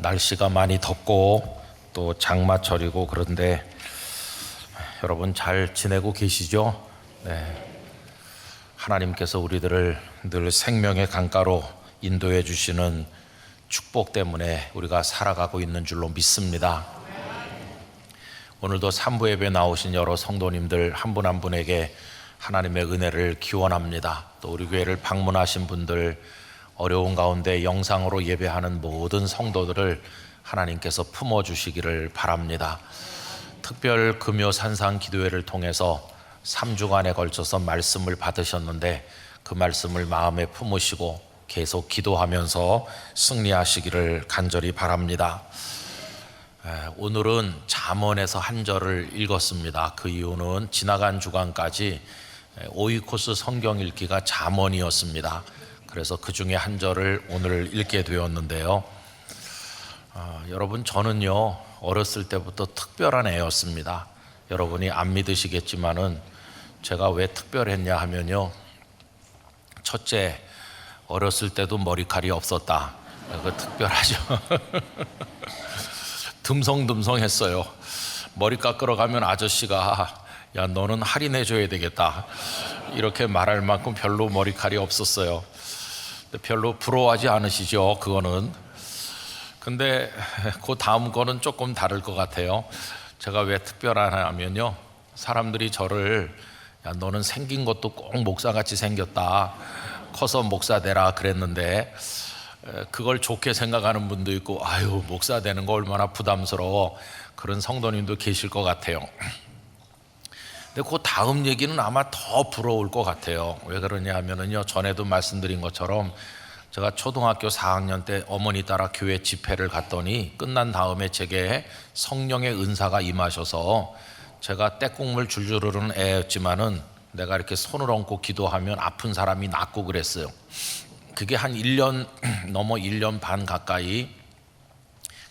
날씨가 많이 덥고 또 장마철이고 그런데 여러분 잘 지내고 계시죠? 네. 하나님께서 우리들을 늘 생명의 강가로 인도해 주시는 축복 때문에 우리가 살아가고 있는 줄로 믿습니다. 오늘도 산부 예배 나오신 여러 성도님들 한 분 한 분에게 하나님의 은혜를 기원합니다. 또 우리 교회를 방문하신 분들, 어려운 가운데 영상으로 예배하는 모든 성도들을 하나님께서 품어주시기를 바랍니다. 특별 금요 산상 기도회를 통해서 3주간에 걸쳐서 말씀을 받으셨는데 그 말씀을 마음에 품으시고 계속 기도하면서 승리하시기를 간절히 바랍니다. 오늘은 잠언에서 한 절을 읽었습니다. 그 이유는 지나간 주간까지 오이코스 성경 읽기가 잠언이었습니다. 그래서 그 중에 한 절을 오늘 읽게 되었는데요. 여러분, 저는요 어렸을 때부터 특별한 애였습니다. 여러분이 안 믿으시겠지만은 제가 왜 특별했냐 하면요, 첫째, 어렸을 때도 머리칼이 없었다. 그거 특별하죠. 듬성듬성했어요. 머리 깎으러 가면 아저씨가 야, 너는 할인해 줘야 되겠다 이렇게 말할 만큼 별로 머리칼이 없었어요. 별로 부러워하지 않으시죠? 그거는. 근데 그 다음 거는 조금 다를 것 같아요. 제가 왜 특별하냐면요, 사람들이 저를 야, 너는 생긴 것도 꼭 목사같이 생겼다, 커서 목사 되라 그랬는데 그걸 좋게 생각하는 분도 있고, 아유 목사 되는 거 얼마나 부담스러워, 그런 성도님도 계실 것 같아요. 근데 그 다음 얘기는 아마 더 부러울 것 같아요. 왜 그러냐 하면은요, 전에도 말씀드린 것처럼 제가 초등학교 4학년 때 어머니 따라 교회 집회를 갔더니 끝난 다음에 제게 성령의 은사가 임하셔서, 제가 떼국물 줄줄 흐르는 애였지만은 내가 이렇게 손을 얹고 기도하면 아픈 사람이 낫고 그랬어요. 그게 한 1년 넘어 1년 반 가까이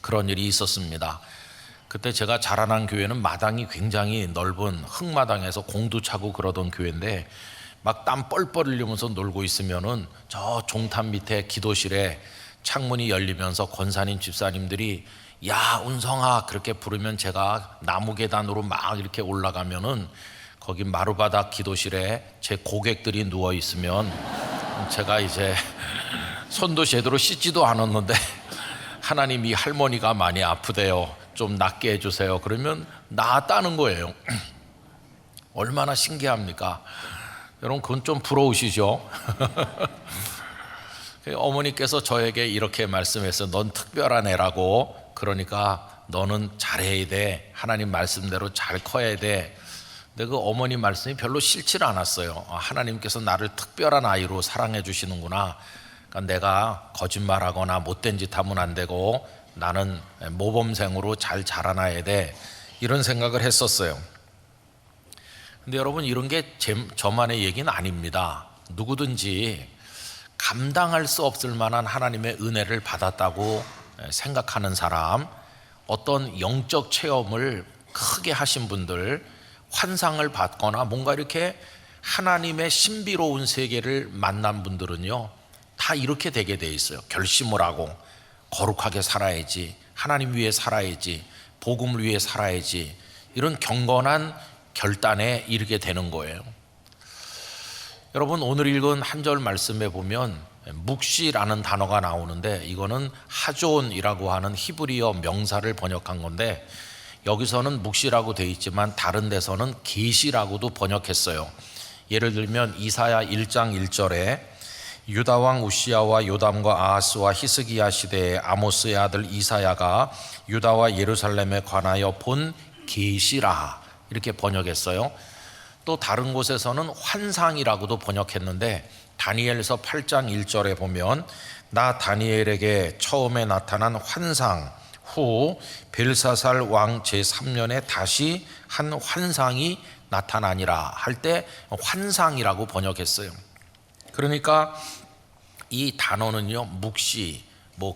그런 일이 있었습니다. 그때 제가 자라난 교회는 마당이 굉장히 넓은 흙마당에서 공도 차고 그러던 교회인데, 막 땀 뻘뻘 흘리면서 놀고 있으면은 저 종탑 밑에 기도실에 창문이 열리면서 권사님 집사님들이 야 운성아 그렇게 부르면 제가 나무 계단으로 막 이렇게 올라가면은 거기 마루바닥 기도실에 제 고객들이 누워 있으면 제가 이제 손도 제대로 씻지도 않았는데 하나님이 할머니가 많이 아프대요, 좀 낫게 해주세요. 그러면 나았다는 거예요. 얼마나 신기합니까? 여러분, 그건 좀 부러우시죠? 어머니께서 저에게 이렇게 말씀했어요. 넌 특별한 애라고. 그러니까 너는 잘해야 돼. 하나님 말씀대로 잘 커야 돼. 근데 그 어머니 말씀이 별로 싫지 않았어요. 하나님께서 나를 특별한 아이로 사랑해 주시는구나. 그러니까 내가 거짓말하거나 못된 짓 하면 안 되고 나는 모범생으로 잘 자라나야 돼, 이런 생각을 했었어요. 근데 여러분, 이런 게 저만의 얘기는 아닙니다. 누구든지 감당할 수 없을 만한 하나님의 은혜를 받았다고 생각하는 사람, 어떤 영적 체험을 크게 하신 분들, 환상을 받거나 뭔가 이렇게 하나님의 신비로운 세계를 만난 분들은요, 다 이렇게 되게 돼 있어요. 결심을 하고 거룩하게 살아야지, 하나님 위해 살아야지, 복음을 위해 살아야지, 이런 경건한 결단에 이르게 되는 거예요. 여러분, 오늘 읽은 한 절 말씀에 보면 묵시라는 단어가 나오는데, 이거는 하존이라고 하는 히브리어 명사를 번역한 건데, 여기서는 묵시라고 되어 있지만 다른 데서는 계시라고도 번역했어요. 예를 들면 이사야 1장 1절에 유다 왕 우시야와 요담과 아하스와 히스기야 시대에 아모스의 아들 이사야가 유다와 예루살렘에 관하여 본 계시라, 이렇게 번역했어요. 또 다른 곳에서는 환상이라고도 번역했는데, 다니엘서 8장 1절에 보면 나 다니엘에게 처음에 나타난 환상 후 벨사살 왕 제3년에 다시 한 환상이 나타나니라 할 때 환상이라고 번역했어요. 그러니까 이 단어는요, 묵시,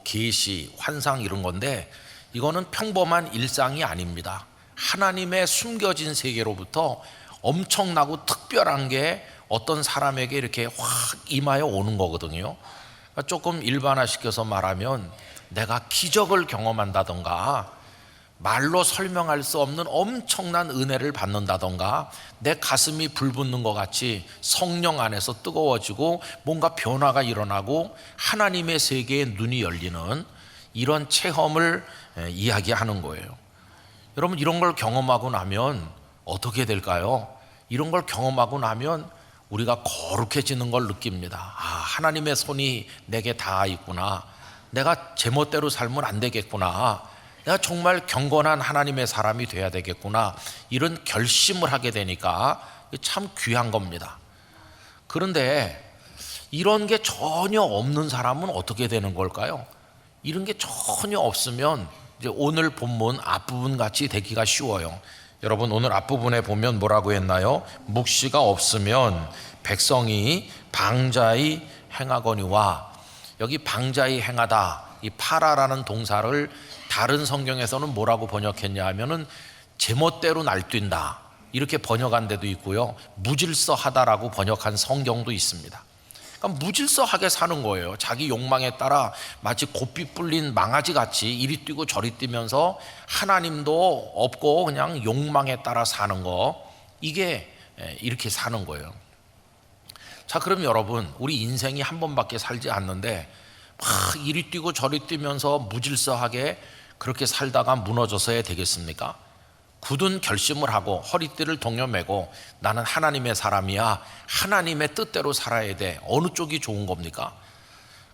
계시, 환상 이런 건데, 이거는 평범한 일상이 아닙니다. 하나님의 숨겨진 세계로부터 엄청나고 특별한 게 어떤 사람에게 이렇게 확 임하여 오는 거거든요. 조금 일반화시켜서 말하면 내가 기적을 경험한다던가 말로 설명할 수 없는 엄청난 은혜를 받는다던가 내 가슴이 불붙는 것 같이 성령 안에서 뜨거워지고 뭔가 변화가 일어나고 하나님의 세계에 눈이 열리는 이런 체험을 이야기하는 거예요. 여러분, 이런 걸 경험하고 나면 어떻게 될까요? 이런 걸 경험하고 나면 우리가 거룩해지는 걸 느낍니다. 하나님의 손이 내게 닿아 있구나. 내가 제멋대로 살면 안 되겠구나. 내가 정말 경건한 하나님의 사람이 돼야 되겠구나. 이런 결심을 하게 되니까 참 귀한 겁니다. 그런데 이런 게 전혀 없는 사람은 어떻게 되는 걸까요? 이런 게 전혀 없으면 이제 오늘 본문 앞부분 같이 되기가 쉬워요. 여러분, 오늘 앞부분에 보면 뭐라고 했나요? 묵시가 없으면 백성이 방자히 행하거니와, 여기 방자히 행하다, 이 파라라는 동사를 다른 성경에서는 뭐라고 번역했냐 하면은 제멋대로 날뛴다 이렇게 번역한 데도 있고요, 무질서하다라고 번역한 성경도 있습니다. 그러니까 무질서하게 사는 거예요. 자기 욕망에 따라 마치 고삐 뿔린 망아지 같이 이리 뛰고 저리 뛰면서 하나님도 없고 그냥 욕망에 따라 사는 거, 이게 이렇게 사는 거예요. 자, 그럼 여러분, 우리 인생이 한 번밖에 살지 않는데 막 이리 뛰고 저리 뛰면서 무질서하게 그렇게 살다가 무너져서야 되겠습니까? 굳은 결심을 하고 허리띠를 동여매고 나는 하나님의 사람이야, 하나님의 뜻대로 살아야 돼. 어느 쪽이 좋은 겁니까?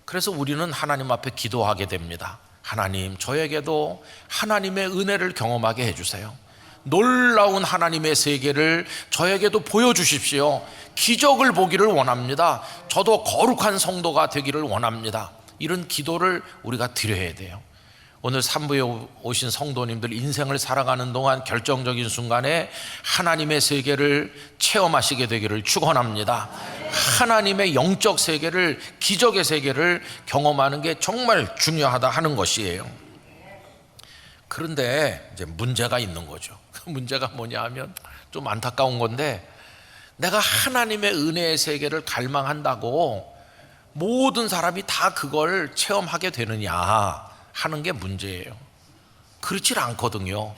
그래서 우리는 하나님 앞에 기도하게 됩니다. 하나님, 저에게도 하나님의 은혜를 경험하게 해주세요. 놀라운 하나님의 세계를 저에게도 보여주십시오. 기적을 보기를 원합니다. 저도 거룩한 성도가 되기를 원합니다. 이런 기도를 우리가 드려야 돼요. 오늘 3부에 오신 성도님들, 인생을 살아가는 동안 결정적인 순간에 하나님의 세계를 체험하시게 되기를 축원합니다. 하나님의 영적 세계를, 기적의 세계를 경험하는 게 정말 중요하다 하는 것이에요. 그런데 이제 문제가 있는 거죠. 그 문제가 뭐냐 하면 좀 안타까운 건데, 내가 하나님의 은혜의 세계를 갈망한다고 모든 사람이 다 그걸 체험하게 되느냐 하는 게 문제예요. 그렇지 않거든요.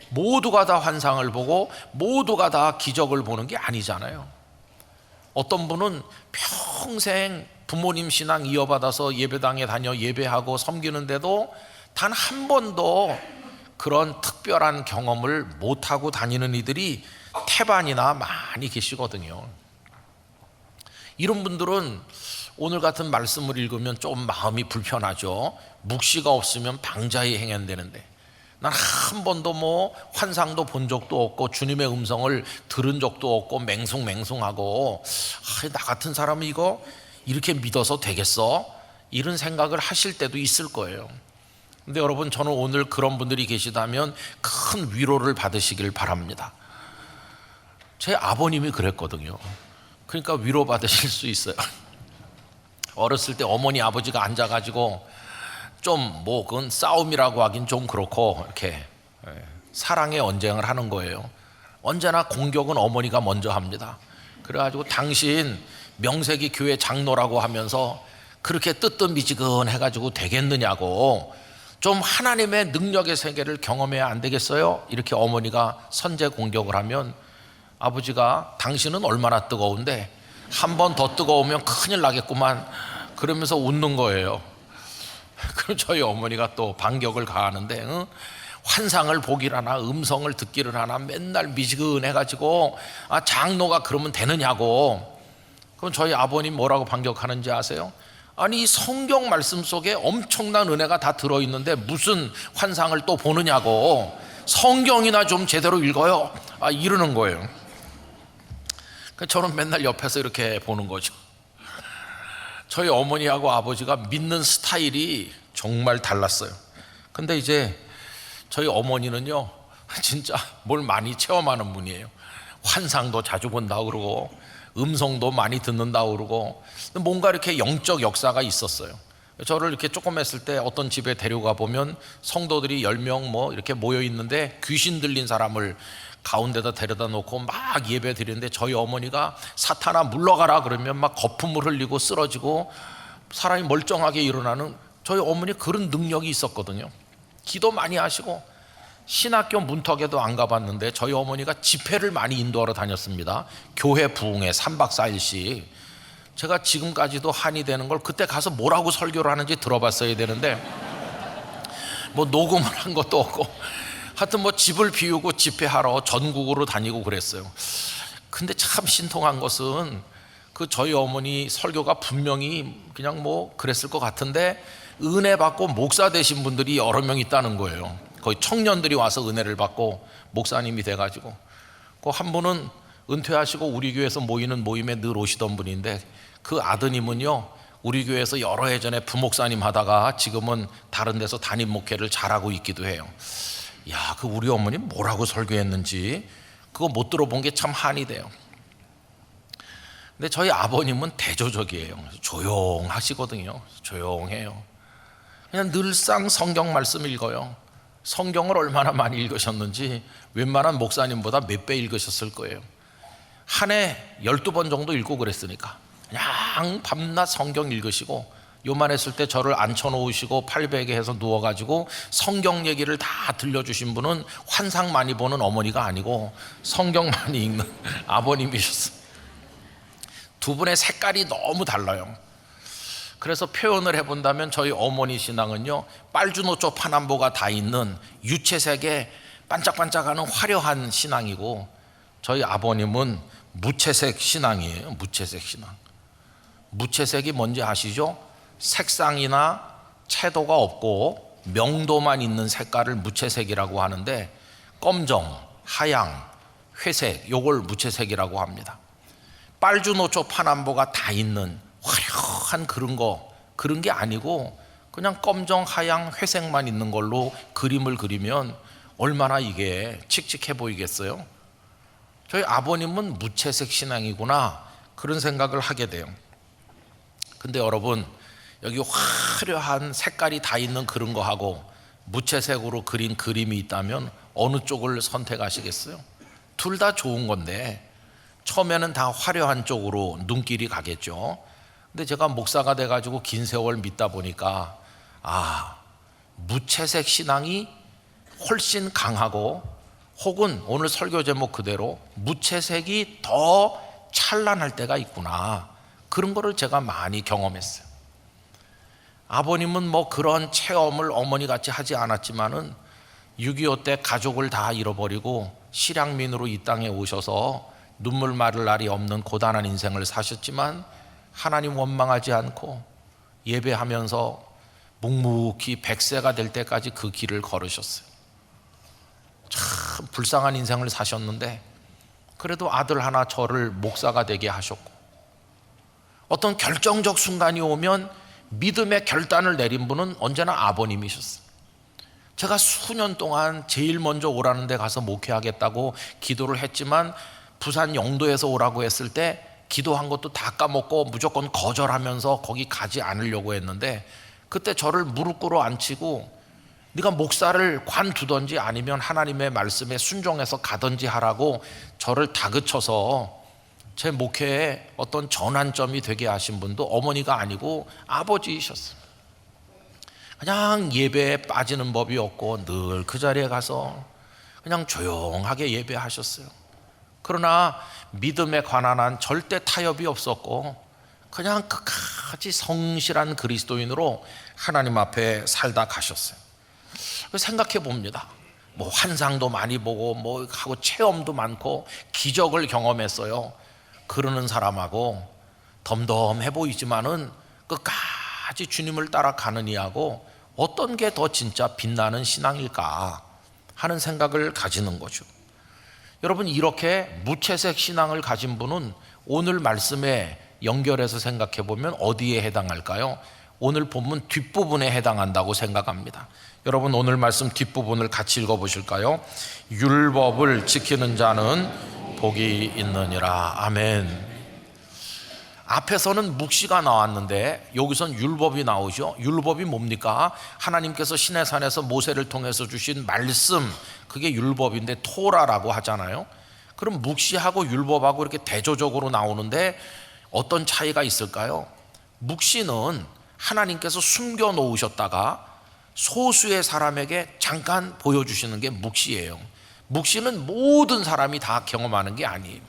모두가 다 환상을 보고 모두가 다 기적을 보는 게 아니잖아요. 어떤 분은 평생 부모님 신앙 이어받아서 예배당에 다녀 예배하고 섬기는데도 단 한 번도 그런 특별한 경험을 못하고 다니는 이들이 태반이나 많이 계시거든요. 이런 분들은 오늘 같은 말씀을 읽으면 좀 마음이 불편하죠. 묵시가 없으면 방자히 행한다는데, 난 한 번도 뭐 환상도 본 적도 없고 주님의 음성을 들은 적도 없고 맹숭맹숭하고, 나 같은 사람은 이거 이렇게 믿어서 되겠어? 이런 생각을 하실 때도 있을 거예요. 근데 여러분, 저는 오늘 그런 분들이 계시다면 큰 위로를 받으시길 바랍니다. 제 아버님이 그랬거든요. 그러니까 위로 받으실 수 있어요. 어렸을 때 어머니 아버지가 앉아가지고 좀 뭐 그건 싸움이라고 하긴 좀 그렇고 이렇게 사랑의 언쟁을 하는 거예요. 언제나 공격은 어머니가 먼저 합니다. 그래가지고 당신 명색이 교회 장로라고 하면서 그렇게 뜨뜻미지근해가지고 되겠느냐고, 좀 하나님의 능력의 세계를 경험해야 안 되겠어요? 이렇게 어머니가 선제 공격을 하면 아버지가 당신은 얼마나 뜨거운데 한 번 더 뜨거우면 큰일 나겠구만 그러면서 웃는 거예요. 그럼 저희 어머니가 또 반격을 가하는데, 환상을 보기를 하나 음성을 듣기를 하나 맨날 미지근해가지고 장로가 그러면 되느냐고. 그럼 저희 아버님 뭐라고 반격하는지 아세요? 아니, 성경 말씀 속에 엄청난 은혜가 다 들어있는데 무슨 환상을 또 보느냐고, 성경이나 좀 제대로 읽어요, 이러는 거예요. 저는 맨날 옆에서 이렇게 보는 거죠. 저희 어머니하고 아버지가 믿는 스타일이 정말 달랐어요. 근데 이제 저희 어머니는요, 진짜 뭘 많이 체험하는 분이에요. 환상도 자주 본다고 그러고 음성도 많이 듣는다고 그러고, 뭔가 이렇게 영적 역사가 있었어요. 저를 이렇게 조금 했을 때 어떤 집에 데려가 보면 성도들이 10명 뭐 이렇게 모여 있는데 귀신 들린 사람을 가운데다 데려다 놓고 막 예배 드리는데, 저희 어머니가 사탄아 물러가라 그러면 막 거품을 흘리고 쓰러지고 사람이 멀쩡하게 일어나는 저희 어머니 그런 능력이 있었거든요. 기도 많이 하시고 신학교 문턱에도 안 가봤는데 저희 어머니가 집회를 많이 인도하러 다녔습니다. 교회 부흥회 3박 4일씩. 제가 지금까지도 한이 되는 걸 그때 가서 뭐라고 설교를 하는지 들어봤어야 되는데 뭐 녹음을 한 것도 없고 하여튼 뭐 집을 비우고 집회하러 전국으로 다니고 그랬어요. 근데 참 신통한 것은 그 저희 어머니 설교가 분명히 그냥 뭐 그랬을 것 같은데 은혜 받고 목사 되신 분들이 여러 명 있다는 거예요. 거의 청년들이 와서 은혜를 받고 목사님이 돼가지고 그 한 분은 은퇴하시고 우리 교회에서 모이는 모임에 늘 오시던 분인데 그 아드님은요 우리 교회에서 여러 해 전에 부목사님 하다가 지금은 다른 데서 담임 목회를 잘하고 있기도 해요. 야, 그 우리 어머니 뭐라고 설교했는지 그거 못 들어본 게 참 한이 돼요. 근데 저희 아버님은 대조적이에요. 조용하시거든요. 조용해요. 그냥 늘상 성경 말씀 읽어요. 성경을 얼마나 많이 읽으셨는지 웬만한 목사님보다 몇 배 읽으셨을 거예요. 한 해 12번 정도 읽고 그랬으니까 그냥 밤낮 성경 읽으시고 요만했을 때 저를 앉혀놓으시고 팔베개 해서 누워가지고 성경 얘기를 다 들려주신 분은 환상 많이 보는 어머니가 아니고 성경 많이 읽는 아버님이셨어요. 두 분의 색깔이 너무 달라요. 그래서 표현을 해본다면 저희 어머니 신앙은요 빨주노초 파남보가 다 있는 유채색의 반짝반짝하는 화려한 신앙이고 저희 아버님은 무채색 신앙이에요. 무채색 신앙. 무채색이 뭔지 아시죠? 색상이나 채도가 없고 명도만 있는 색깔을 무채색이라고 하는데 검정, 하양, 회색 요걸 무채색이라고 합니다. 빨주노초 파남보가 다 있는 화려한 그런 게 아니고 그냥 검정, 하양, 회색만 있는 걸로 그림을 그리면 얼마나 이게 칙칙해 보이겠어요? 저희 아버님은 무채색 신앙이구나 그런 생각을 하게 돼요. 근데 여러분 여기 화려한 색깔이 다 있는 그런 거하고 무채색으로 그린 그림이 있다면 어느 쪽을 선택하시겠어요? 둘 다 좋은 건데 처음에는 다 화려한 쪽으로 눈길이 가겠죠. 근데 제가 목사가 돼가지고 긴 세월 믿다 보니까 무채색 신앙이 훨씬 강하고 혹은 오늘 설교 제목 그대로 무채색이 더 찬란할 때가 있구나 그런 거를 제가 많이 경험했어요. 아버님은 뭐 그런 체험을 어머니같이 하지 않았지만은 6.25 때 가족을 다 잃어버리고 실향민으로 이 땅에 오셔서 눈물 마를 날이 없는 고단한 인생을 사셨지만 하나님 원망하지 않고 예배하면서 묵묵히 100세가 될 때까지 그 길을 걸으셨어요. 참 불쌍한 인생을 사셨는데 그래도 아들 하나 저를 목사가 되게 하셨고 어떤 결정적 순간이 오면 믿음의 결단을 내린 분은 언제나 아버님이셨어요. 제가 수년 동안 제일 먼저 오라는 데 가서 목회하겠다고 기도를 했지만 부산 영도에서 오라고 했을 때 기도한 것도 다 까먹고 무조건 거절하면서 거기 가지 않으려고 했는데 그때 저를 무릎 꿇어 앉히고 네가 목사를 관두든지 아니면 하나님의 말씀에 순종해서 가든지 하라고 저를 다그쳐서 제 목회에 어떤 전환점이 되게 하신 분도 어머니가 아니고 아버지이셨어요. 그냥 예배에 빠지는 법이 없고 늘 그 자리에 가서 그냥 조용하게 예배하셨어요. 그러나 믿음에 관한 한 절대 타협이 없었고 그냥 끝까지 성실한 그리스도인으로 하나님 앞에 살다 가셨어요. 생각해 봅니다. 뭐 환상도 많이 보고 뭐 하고 체험도 많고 기적을 경험했어요. 그러는 사람하고 덤덤해 보이지만은 끝까지 주님을 따라가는 이하고 어떤 게 더 진짜 빛나는 신앙일까 하는 생각을 가지는 거죠. 여러분 이렇게 무채색 신앙을 가진 분은 오늘 말씀에 연결해서 생각해 보면 어디에 해당할까요? 오늘 본문 뒷부분에 해당한다고 생각합니다. 여러분 오늘 말씀 뒷부분을 같이 읽어보실까요? 율법을 지키는 자는 복이 있느니라. 아멘. 앞에서는 묵시가 나왔는데 여기선 율법이 나오죠. 율법이 뭡니까? 하나님께서 시내산에서 모세를 통해서 주신 말씀, 그게 율법인데 토라라고 하잖아요. 그럼 묵시하고 율법하고 이렇게 대조적으로 나오는데 어떤 차이가 있을까요? 묵시는 하나님께서 숨겨 놓으셨다가 소수의 사람에게 잠깐 보여주시는 게 묵시예요. 묵시는 모든 사람이 다 경험하는 게 아니에요.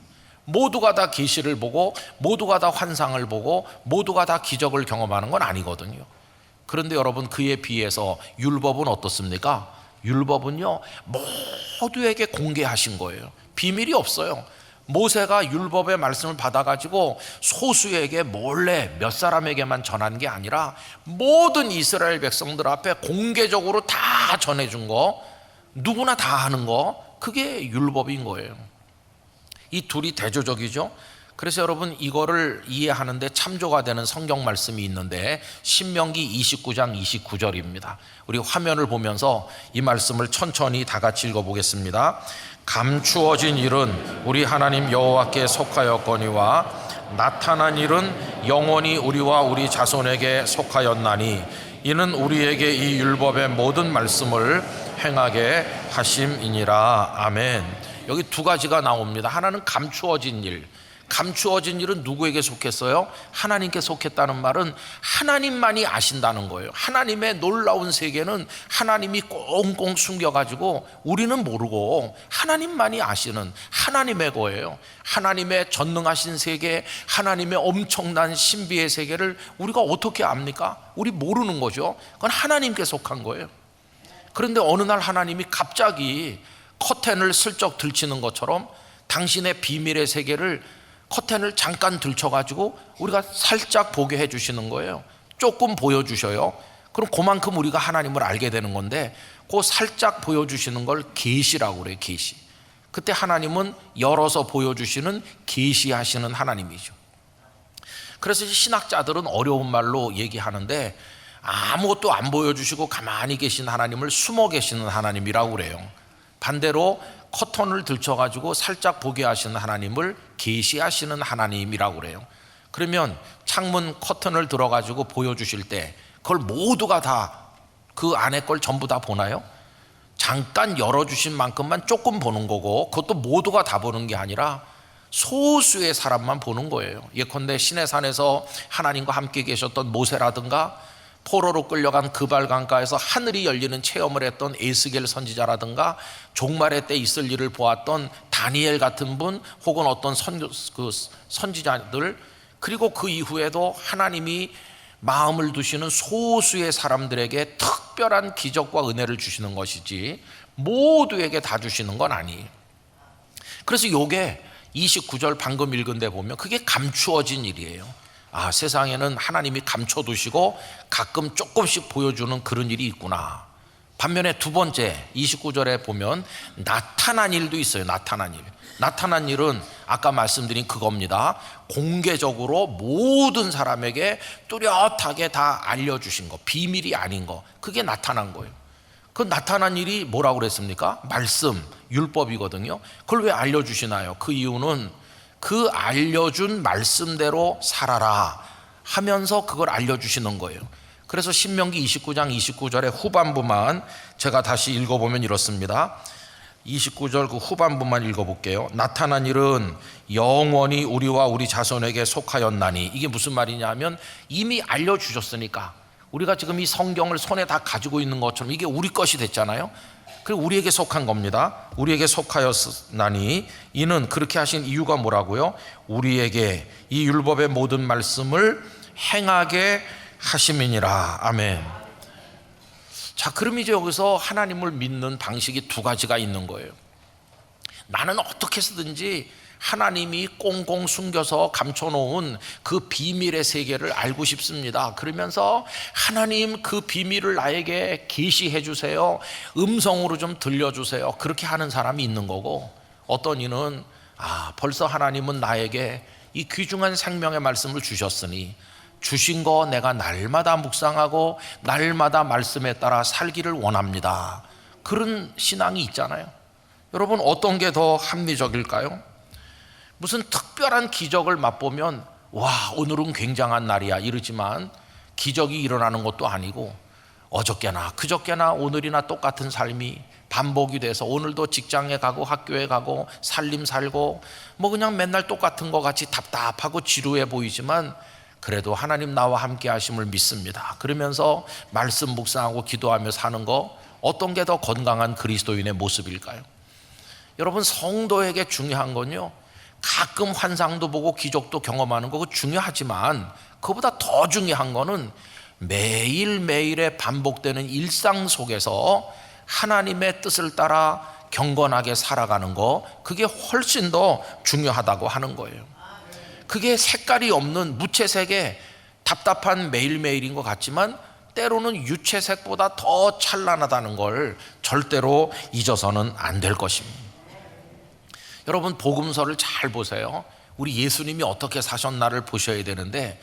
모두가 다 계시를 보고 모두가 다 환상을 보고 모두가 다 기적을 경험하는 건 아니거든요. 그런데 여러분, 그에 비해서 율법은 어떻습니까? 율법은요, 모두에게 공개하신 거예요. 비밀이 없어요. 모세가 율법의 말씀을 받아가지고 소수에게 몰래 몇 사람에게만 전한 게 아니라 모든 이스라엘 백성들 앞에 공개적으로 다 전해준 거, 누구나 다 하는 거, 그게 율법인 거예요. 이 둘이 대조적이죠. 그래서 여러분, 이거를 이해하는데 참조가 되는 성경 말씀이 있는데 신명기 29장 29절입니다. 우리 화면을 보면서 이 말씀을 천천히 다 같이 읽어보겠습니다. 감추어진 일은 우리 하나님 여호와께 속하였거니와 나타난 일은 영원히 우리와 우리 자손에게 속하였나니 이는 우리에게 이 율법의 모든 말씀을 행하게 하심이니라. 아멘. 여기 두 가지가 나옵니다. 하나는 감추어진 일. 감추어진 일은 누구에게 속했어요? 하나님께 속했다는 말은 하나님만이 아신다는 거예요. 하나님의 놀라운 세계는 하나님이 꽁꽁 숨겨가지고 우리는 모르고 하나님만이 아시는 하나님의 거예요. 하나님의 전능하신 세계, 하나님의 엄청난 신비의 세계를 우리가 어떻게 압니까? 우리 모르는 거죠. 그건 하나님께 속한 거예요. 그런데 어느 날 하나님이 갑자기 커튼을 슬쩍 들치는 것처럼 당신의 비밀의 세계를 커튼을 잠깐 들쳐가지고 우리가 살짝 보게 해주시는 거예요. 조금 보여주셔요. 그럼 그만큼 우리가 하나님을 알게 되는 건데, 그 살짝 보여주시는 걸 계시라고 그래요. 계시. 그때 하나님은 열어서 보여주시는 계시하시는 하나님이죠. 그래서 신학자들은 어려운 말로 얘기하는데 아무것도 안 보여주시고 가만히 계신 하나님을 숨어 계시는 하나님이라고 그래요. 반대로 커튼을 들쳐가지고 살짝 보게 하시는 하나님을 계시하시는 하나님이라고 그래요. 그러면 창문 커튼을 들어가지고 보여주실 때 그걸 모두가 다 그 안에 걸 전부 다 보나요? 잠깐 열어주신 만큼만 조금 보는 거고, 그것도 모두가 다 보는 게 아니라 소수의 사람만 보는 거예요. 예컨대 시내산에서 하나님과 함께 계셨던 모세라든가, 포로로 끌려간 그발강가에서 하늘이 열리는 체험을 했던 에스겔 선지자라든가, 종말의 때 있을 일을 보았던 다니엘 같은 분, 혹은 어떤 선지자들, 그리고 그 이후에도 하나님이 마음을 두시는 소수의 사람들에게 특별한 기적과 은혜를 주시는 것이지 모두에게 다 주시는 건 아니에요. 그래서 요게 29절 방금 읽은 데 보면 그게 감추어진 일이에요. 아, 세상에는 하나님이 감춰두시고 가끔 조금씩 보여주는 그런 일이 있구나. 반면에 두 번째 29절에 보면 나타난 일도 있어요. 나타난 일. 나타난 일은 아까 말씀드린 그겁니다. 공개적으로 모든 사람에게 뚜렷하게 다 알려주신 거, 비밀이 아닌 거, 그게 나타난 거예요. 그 나타난 일이 뭐라고 그랬습니까? 말씀, 율법이거든요. 그걸 왜 알려주시나요? 그 이유는 그 알려준 말씀대로 살아라 하면서 그걸 알려주시는 거예요. 그래서 신명기 29장 29절의 후반부만 제가 다시 읽어보면 이렇습니다. 29절 그 후반부만 읽어볼게요. 나타난 일은 영원히 우리와 우리 자손에게 속하였나니, 이게 무슨 말이냐면 이미 알려주셨으니까 우리가 지금 이 성경을 손에 다 가지고 있는 것처럼 이게 우리 것이 됐잖아요. 그리고 우리에게 속한 겁니다. 우리에게 속하였나니, 이는 그렇게 하신 이유가 뭐라고요? 우리에게 이 율법의 모든 말씀을 행하게 하심이니라. 아멘. 자, 그럼 이제 여기서 하나님을 믿는 방식이 두 가지가 있는 거예요. 나는 어떻게 해서든지 하나님이 꽁꽁 숨겨서 감춰놓은 그 비밀의 세계를 알고 싶습니다. 그러면서 하나님 그 비밀을 나에게 계시해 주세요. 음성으로 좀 들려주세요. 그렇게 하는 사람이 있는 거고, 어떤 이는 벌써 하나님은 나에게 이 귀중한 생명의 말씀을 주셨으니 주신 거 내가 날마다 묵상하고 날마다 말씀에 따라 살기를 원합니다. 그런 신앙이 있잖아요. 여러분, 어떤 게 더 합리적일까요? 무슨 특별한 기적을 맛보면 와, 오늘은 굉장한 날이야 이러지만 기적이 일어나는 것도 아니고 어저께나 그저께나 오늘이나 똑같은 삶이 반복이 돼서 오늘도 직장에 가고 학교에 가고 살림 살고 뭐 그냥 맨날 똑같은 것 같이 답답하고 지루해 보이지만 그래도 하나님 나와 함께 하심을 믿습니다. 그러면서 말씀 묵상하고 기도하며 사는 거, 어떤 게 더 건강한 그리스도인의 모습일까요? 여러분, 성도에게 중요한 건요, 가끔 환상도 보고 기적도 경험하는 거 중요하지만 그보다 더 중요한 거는 매일매일의 반복되는 일상 속에서 하나님의 뜻을 따라 경건하게 살아가는 거, 그게 훨씬 더 중요하다고 하는 거예요. 그게 색깔이 없는 무채색의 답답한 매일매일인 것 같지만 때로는 유채색보다 더 찬란하다는 걸 절대로 잊어서는 안 될 것입니다. 여러분, 복음서를 잘 보세요. 우리 예수님이 어떻게 사셨나를 보셔야 되는데,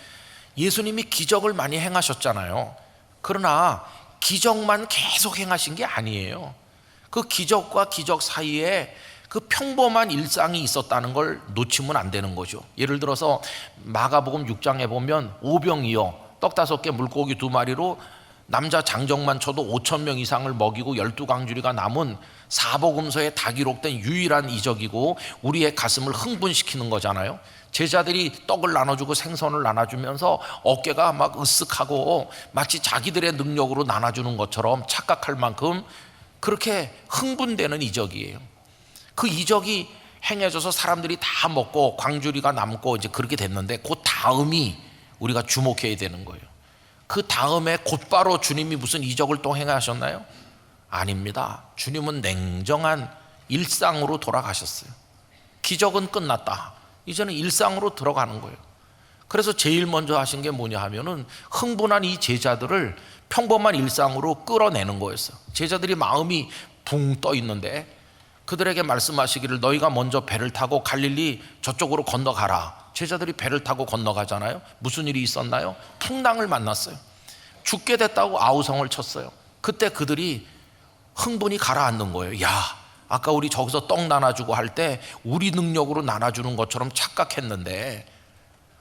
예수님이 기적을 많이 행하셨잖아요. 그러나 기적만 계속 행하신 게 아니에요. 그 기적과 기적 사이에 그 평범한 일상이 있었다는 걸 놓치면 안 되는 거죠. 예를 들어서 마가복음 6장에 보면 오병이어 떡 5개 물고기 2마리로 남자 장정만 쳐도 5,000명 이상을 먹이고 12강주리가 남은 사복음서에 다 기록된 유일한 이적이고 우리의 가슴을 흥분시키는 거잖아요. 제자들이 떡을 나눠주고 생선을 나눠주면서 어깨가 막 으쓱하고 마치 자기들의 능력으로 나눠주는 것처럼 착각할 만큼 그렇게 흥분되는 이적이에요. 그 이적이 행해져서 사람들이 다 먹고 광주리가 남고 이제 그렇게 됐는데, 그 다음이 우리가 주목해야 되는 거예요. 그 다음에 곧바로 주님이 무슨 이적을 또 행하셨나요? 아닙니다. 주님은 냉정한 일상으로 돌아가셨어요. 기적은 끝났다. 이제는 일상으로 들어가는 거예요. 그래서 제일 먼저 하신 게 뭐냐 하면은 흥분한 이 제자들을 평범한 일상으로 끌어내는 거였어요. 제자들이 마음이 붕 떠 있는데 그들에게 말씀하시기를 너희가 먼저 배를 타고 갈릴리 저쪽으로 건너가라. 제자들이 배를 타고 건너가잖아요. 무슨 일이 있었나요? 풍랑을 만났어요. 죽게 됐다고 아우성을 쳤어요. 그때 그들이 흥분이 가라앉는 거예요. 야, 아까 우리 저기서 떡 나눠주고 할 때 우리 능력으로 나눠주는 것처럼 착각했는데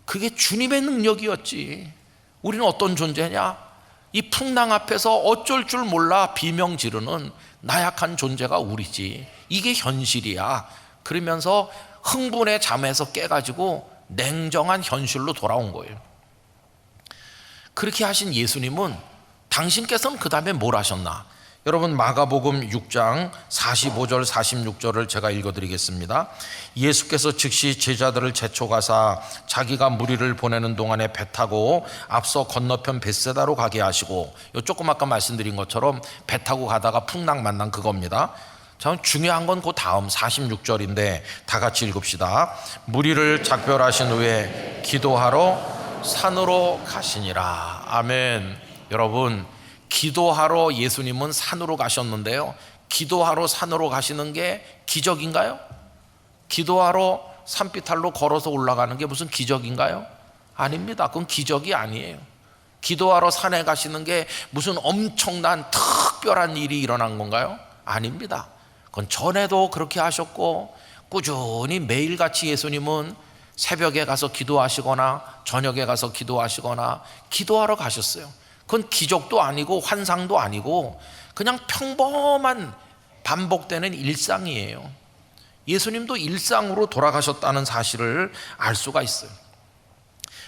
그게 주님의 능력이었지. 우리는 어떤 존재냐? 이 풍랑 앞에서 어쩔 줄 몰라 비명 지르는 나약한 존재가 우리지. 이게 현실이야. 그러면서 흥분의 잠에서 깨가지고 냉정한 현실로 돌아온 거예요. 그렇게 하신 예수님은 당신께서는 그 다음에 뭘 하셨나? 여러분, 마가복음 6장 45절 46절을 제가 읽어드리겠습니다. 예수께서 즉시 제자들을 제초가사 자기가 무리를 보내는 동안에 배 타고 앞서 건너편 벳세다로 가게 하시고, 요 조금 아까 말씀드린 것처럼 배 타고 가다가 풍랑 만난 그겁니다. 참 중요한 건 그 다음 46절인데 다 같이 읽읍시다. 무리를 작별하신 후에 기도하러 산으로 가시니라. 아멘. 여러분, 기도하러 예수님은 산으로 가셨는데요, 기도하러 산으로 가시는 게 기적인가요? 기도하러 산비탈로 걸어서 올라가는 게 무슨 기적인가요? 아닙니다. 그건 기적이 아니에요. 기도하러 산에 가시는 게 무슨 엄청난 특별한 일이 일어난 건가요? 아닙니다. 그건 전에도 그렇게 하셨고 꾸준히 매일같이 예수님은 새벽에 가서 기도하시거나 저녁에 가서 기도하시거나 기도하러 가셨어요. 그건 기적도 아니고 환상도 아니고 그냥 평범한 반복되는 일상이에요. 예수님도 일상으로 돌아가셨다는 사실을 알 수가 있어요.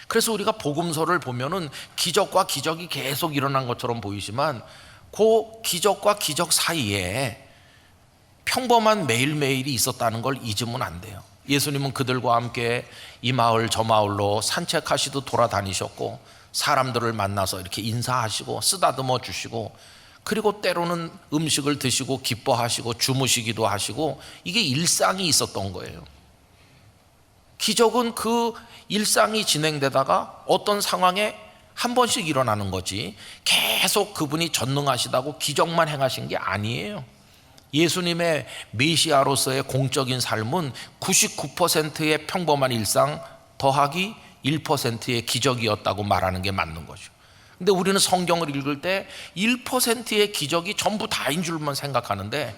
그래서 우리가 복음서를 보면은 기적과 기적이 계속 일어난 것처럼 보이지만 그 기적과 기적 사이에 평범한 매일매일이 있었다는 걸 잊으면 안 돼요. 예수님은 그들과 함께 이 마을 저 마을로 산책하시듯 돌아다니셨고 사람들을 만나서 이렇게 인사하시고 쓰다듬어 주시고, 그리고 때로는 음식을 드시고 기뻐하시고 주무시기도 하시고, 이게 일상이 있었던 거예요. 기적은 그 일상이 진행되다가 어떤 상황에 한 번씩 일어나는 거지 계속 그분이 전능하시다고 기적만 행하신 게 아니에요. 예수님의 메시아로서의 공적인 삶은 99%의 평범한 일상 더하기 1%의 기적이었다고 말하는 게 맞는 거죠. 근데 우리는 성경을 읽을 때 1%의 기적이 전부 다인 줄만 생각하는데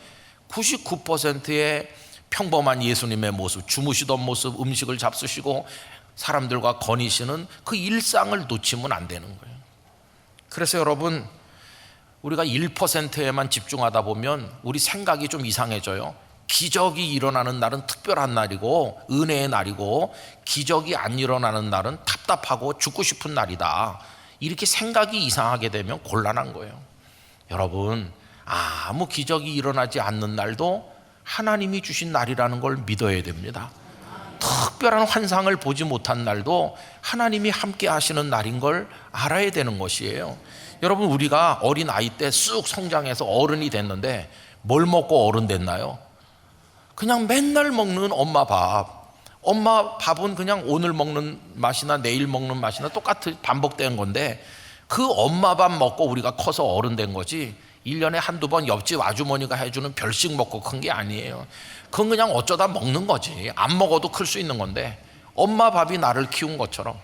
99%의 평범한 예수님의 모습, 주무시던 모습, 음식을 잡수시고 사람들과 거니시는 그 일상을 놓치면 안 되는 거예요. 그래서 여러분, 우리가 1%에만 집중하다 보면 우리 생각이 좀 이상해져요. 기적이 일어나는 날은 특별한 날이고 은혜의 날이고, 기적이 안 일어나는 날은 답답하고 죽고 싶은 날이다. 이렇게 생각이 이상하게 되면 곤란한 거예요. 여러분, 아무 기적이 일어나지 않는 날도 하나님이 주신 날이라는 걸 믿어야 됩니다. 특별한 환상을 보지 못한 날도 하나님이 함께 하시는 날인 걸 알아야 되는 것이에요. 여러분, 우리가 어린 아이 때 쑥 성장해서 어른이 됐는데 뭘 먹고 어른 됐나요? 그냥 맨날 먹는 엄마 밥. 엄마 밥은 그냥 오늘 먹는 맛이나 내일 먹는 맛이나 똑같이 반복되는 건데, 그 엄마 밥 먹고 우리가 커서 어른 된 거지, 1년에 한두 번 옆집 아주머니가 해주는 별식 먹고 큰 게 아니에요. 그건 그냥 어쩌다 먹는 거지. 안 먹어도 클 수 있는 건데, 엄마 밥이 나를 키운 것처럼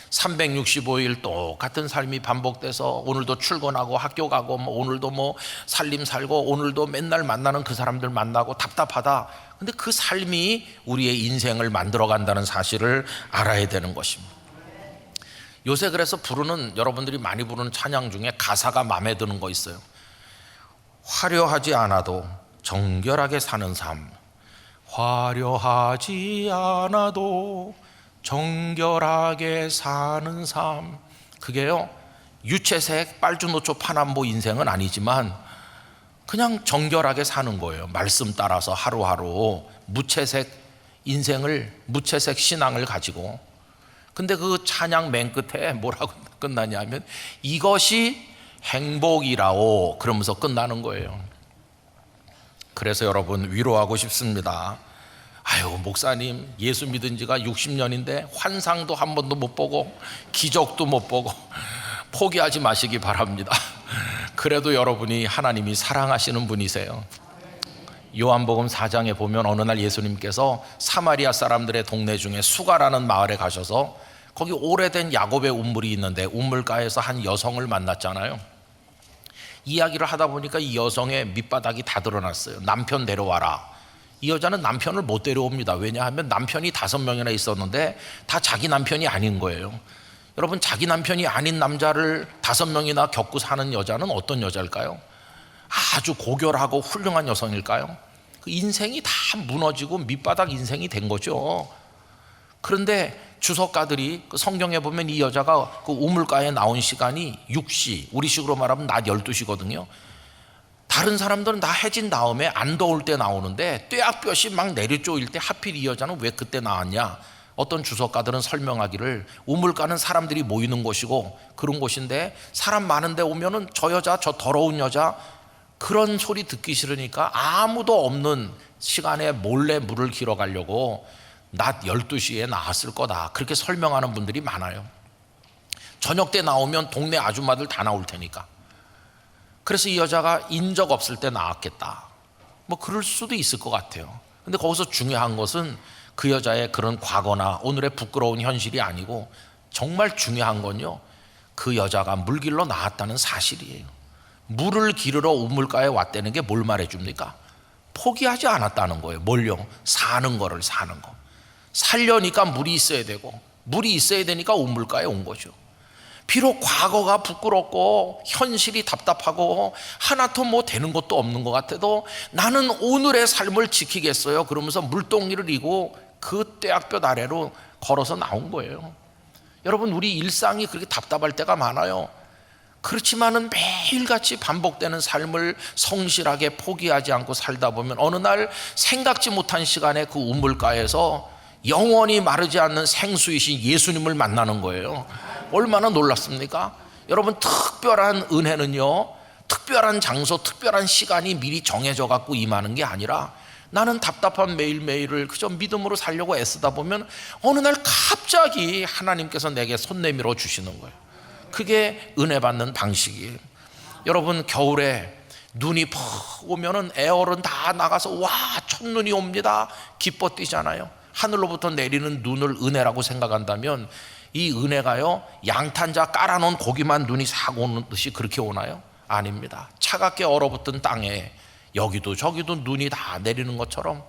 365일 똑같은 삶이 반복돼서 오늘도 출근하고 학교 가고 오늘도 살림 살고 오늘도 맨날 만나는 그 사람들 만나고 답답하다. 근데 그 삶이 우리의 인생을 만들어 간다는 사실을 알아야 되는 것입니다. 요새 그래서 부르는, 여러분들이 많이 부르는 찬양 중에 가사가 마음에 드는 거 있어요. 화려하지 않아도 정결하게 사는 삶. 화려하지 않아도 정결하게 사는 삶. 그게요, 유채색 빨주노초 파남보 인생은 아니지만 그냥 정결하게 사는 거예요. 말씀 따라서 하루하루 무채색 인생을, 무채색 신앙을 가지고. 근데 그 찬양 맨 끝에 뭐라고 끝나냐면 이것이 행복이라오 그러면서 끝나는 거예요. 그래서 여러분, 위로하고 싶습니다. 아유, 목사님 예수 믿은 지가 60년인데 환상도 한 번도 못 보고 기적도 못 보고 포기하지 마시기 바랍니다. 그래도 여러분이 하나님이 사랑하시는 분이세요. 요한복음 4장에 보면 어느 날 예수님께서 사마리아 사람들의 동네 중에 수가라는 마을에 가셔서 거기 오래된 야곱의 우물이 있는데 우물가에서 한 여성을 만났잖아요. 이야기를 하다 보니까 이 여성의 밑바닥이 다 드러났어요. 남편 데려와라. 이 여자는 남편을 못 데려옵니다. 왜냐하면 남편이 5명이나 있었는데 다 자기 남편이 아닌 거예요. 여러분, 자기 남편이 아닌 남자를 5명이나 겪고 사는 여자는 어떤 여자일까요? 아주 고결하고 훌륭한 여성일까요? 그 인생이 다 무너지고 밑바닥 인생이 된 거죠. 그런데 주석가들이 그 성경에 보면 이 여자가 그 우물가에 나온 시간이 6시, 우리식으로 말하면 낮 12시거든요. 다른 사람들은 다 해진 다음에 안 더울 때 나오는데 떼약볕이 막 내려쪼일 때 하필 이 여자는 왜 그때 나왔냐? 어떤 주석가들은 설명하기를 우물가는 사람들이 모이는 곳이고 그런 곳인데 사람 많은데 오면은 저 여자, 저 더러운 여자, 그런 소리 듣기 싫으니까 아무도 없는 시간에 몰래 물을 길어 가려고 낮 12시에 나왔을 거다. 그렇게 설명하는 분들이 많아요. 저녁 때 나오면 동네 아줌마들 다 나올 테니까. 그래서 이 여자가 인적 없을 때 나왔겠다. 그럴 수도 있을 것 같아요. 근데 거기서 중요한 것은 그 여자의 그런 과거나 오늘의 부끄러운 현실이 아니고, 정말 중요한 건요, 그 여자가 물길로 나왔다는 사실이에요. 물을 기르러 우물가에 왔다는 게 뭘 말해줍니까? 포기하지 않았다는 거예요. 뭘요? 사는 거를, 사는 거. 살려니까 물이 있어야 되고 물이 있어야 되니까 우물가에 온 거죠. 비록 과거가 부끄럽고 현실이 답답하고 하나도 되는 것도 없는 것 같아도 나는 오늘의 삶을 지키겠어요 그러면서 물동이를 이고 그 떼약볕 아래로 걸어서 나온 거예요. 여러분, 우리 일상이 그렇게 답답할 때가 많아요. 그렇지만은 매일같이 반복되는 삶을 성실하게 포기하지 않고 살다 보면 어느 날 생각지 못한 시간에 그 우물가에서 영원히 마르지 않는 생수이신 예수님을 만나는 거예요. 얼마나 놀랍습니까? 여러분, 특별한 은혜는요, 특별한 장소, 특별한 시간이 미리 정해져 갖고 임하는 게 아니라 나는 답답한 매일매일을 그저 믿음으로 살려고 애쓰다 보면 어느 날 갑자기 하나님께서 내게 손 내밀어 주시는 거예요. 그게 은혜 받는 방식이에요. 여러분, 겨울에 눈이 퍽 오면은 에어컨 다 나가서 와, 첫눈이 옵니다 기뻐 뛰잖아요. 하늘로부터 내리는 눈을 은혜라고 생각한다면 이 은혜가요, 양탄자 깔아놓은 고기만 눈이 싹 오는 듯이 그렇게 오나요? 아닙니다. 차갑게 얼어붙은 땅에 여기도 저기도 눈이 다 내리는 것처럼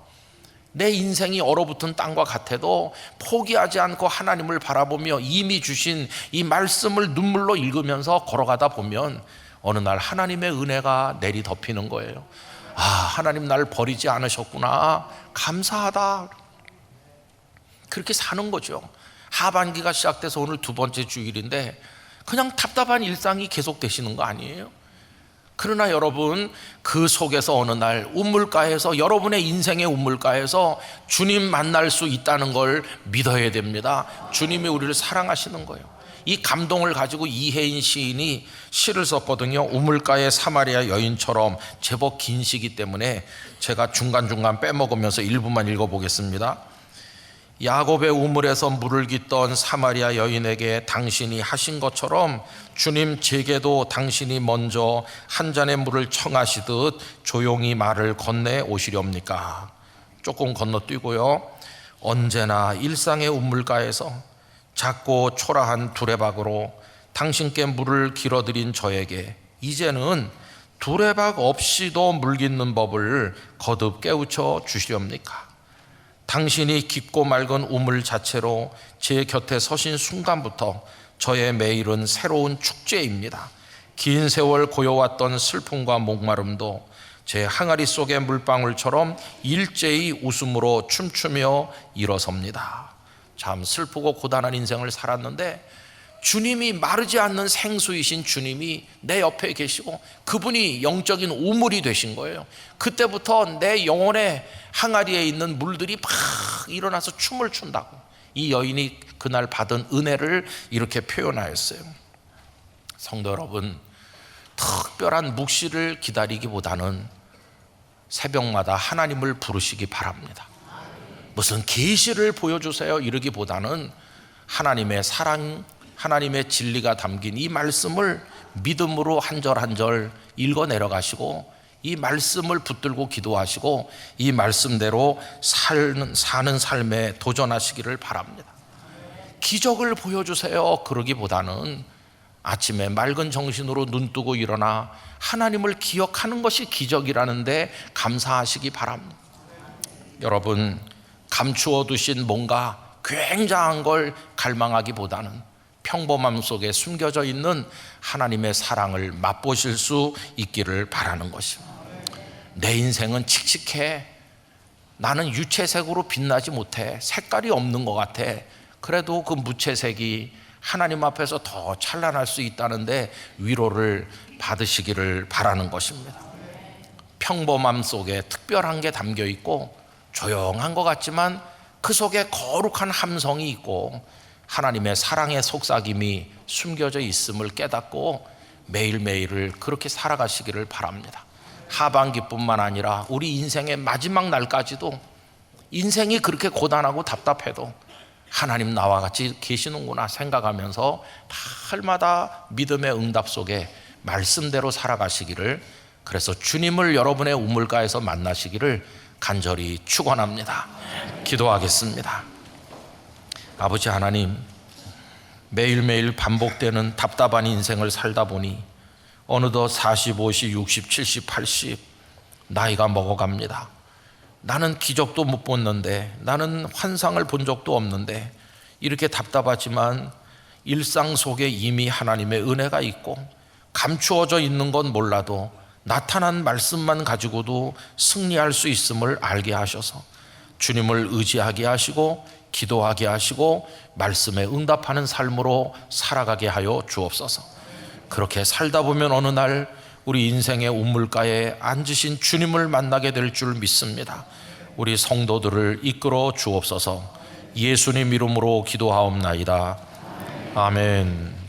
내 인생이 얼어붙은 땅과 같아도 포기하지 않고 하나님을 바라보며 이미 주신 이 말씀을 눈물로 읽으면서 걸어가다 보면 어느 날 하나님의 은혜가 내리 덮이는 거예요. 아, 하나님 날 버리지 않으셨구나, 감사하다. 그렇게 사는 거죠. 하반기가 시작돼서 오늘 두 번째 주일인데 그냥 답답한 일상이 계속되시는 거 아니에요? 그러나 여러분, 그 속에서 어느 날 우물가에서, 여러분의 인생의 우물가에서 주님 만날 수 있다는 걸 믿어야 됩니다. 주님이 우리를 사랑하시는 거예요. 이 감동을 가지고 이혜인 시인이 시를 썼거든요. 우물가의 사마리아 여인처럼. 제법 긴 시기 때문에 제가 중간중간 빼먹으면서 일부만 읽어보겠습니다. 야곱의 우물에서 물을 깃던 사마리아 여인에게 당신이 하신 것처럼 주님, 제게도 당신이 먼저 한 잔의 물을 청하시듯 조용히 말을 건네 오시렵니까? 조금 건너뛰고요. 언제나 일상의 우물가에서 작고 초라한 두레박으로 당신께 물을 길어드린 저에게 이제는 두레박 없이도 물 깃는 법을 거듭 깨우쳐 주시렵니까? 당신이 깊고 맑은 우물 자체로 제 곁에 서신 순간부터 저의 매일은 새로운 축제입니다. 긴 세월 고여왔던 슬픔과 목마름도 제 항아리 속의 물방울처럼 일제히 웃음으로 춤추며 일어섭니다. 참 슬프고 고단한 인생을 살았는데 주님이, 마르지 않는 생수이신 주님이 내 옆에 계시고 그분이 영적인 우물이 되신 거예요. 그때부터 내 영혼의 항아리에 있는 물들이 막 일어나서 춤을 춘다고. 이 여인이 그날 받은 은혜를 이렇게 표현하였어요. 성도 여러분, 특별한 묵시를 기다리기보다는 새벽마다 하나님을 부르시기 바랍니다. 무슨 계시를 보여주세요 이러기보다는 하나님의 사랑, 하나님의 진리가 담긴 이 말씀을 믿음으로 한 절 한 절 읽어 내려가시고 이 말씀을 붙들고 기도하시고 이 말씀대로 사는 삶에 도전하시기를 바랍니다. 기적을 보여주세요 그러기보다는 아침에 맑은 정신으로 눈 뜨고 일어나 하나님을 기억하는 것이 기적이라는데 감사하시기 바랍니다. 여러분, 감추어 두신 뭔가 굉장한 걸 갈망하기보다는 평범함 속에 숨겨져 있는 하나님의 사랑을 맛보실 수 있기를 바라는 것입니다. 내 인생은 칙칙해. 나는 유채색으로 빛나지 못해. 색깔이 없는 것 같아. 그래도 그 무채색이 하나님 앞에서 더 찬란할 수 있다는데 위로를 받으시기를 바라는 것입니다. 평범함 속에 특별한 게 담겨 있고 조용한 것 같지만 그 속에 거룩한 함성이 있고 하나님의 사랑의 속삭임이 숨겨져 있음을 깨닫고 매일매일을 그렇게 살아가시기를 바랍니다. 하반기뿐만 아니라 우리 인생의 마지막 날까지도 인생이 그렇게 고단하고 답답해도 하나님 나와 같이 계시는구나 생각하면서 날마다 믿음의 응답 속에 말씀대로 살아가시기를, 그래서 주님을 여러분의 우물가에서 만나시기를 간절히 축원합니다. 기도하겠습니다. 아버지 하나님, 매일매일 반복되는 답답한 인생을 살다 보니 어느덧 40, 50, 60, 70, 80 나이가 먹어갑니다. 나는 기적도 못 봤는데, 나는 환상을 본 적도 없는데 이렇게 답답하지만 일상 속에 이미 하나님의 은혜가 있고 감추어져 있는 건 몰라도 나타난 말씀만 가지고도 승리할 수 있음을 알게 하셔서 주님을 의지하게 하시고 기도하게 하시고 말씀에 응답하는 삶으로 살아가게 하여 주옵소서. 그렇게 살다 보면 어느 날 우리 인생의 우물가에 앉으신 주님을 만나게 될 줄 믿습니다. 우리 성도들을 이끌어 주옵소서. 예수님 이름으로 기도하옵나이다. 아멘.